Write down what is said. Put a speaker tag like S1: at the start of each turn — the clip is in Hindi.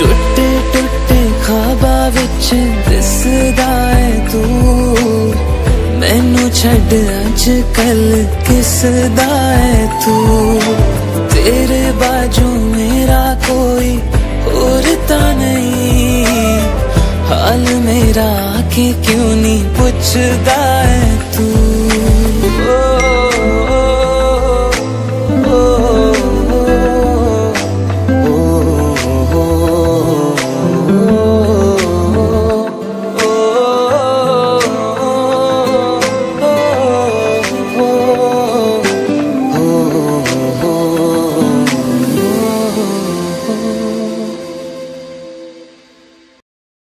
S1: टुटे टुटे ख्वाबा विच दिसदा है तू, मैनू छड्ड अज कल किसदा है तू। तेरे बाजू मेरा कोई और ता नहीं, हाल मेरा आके क्यों नहीं पुछदा है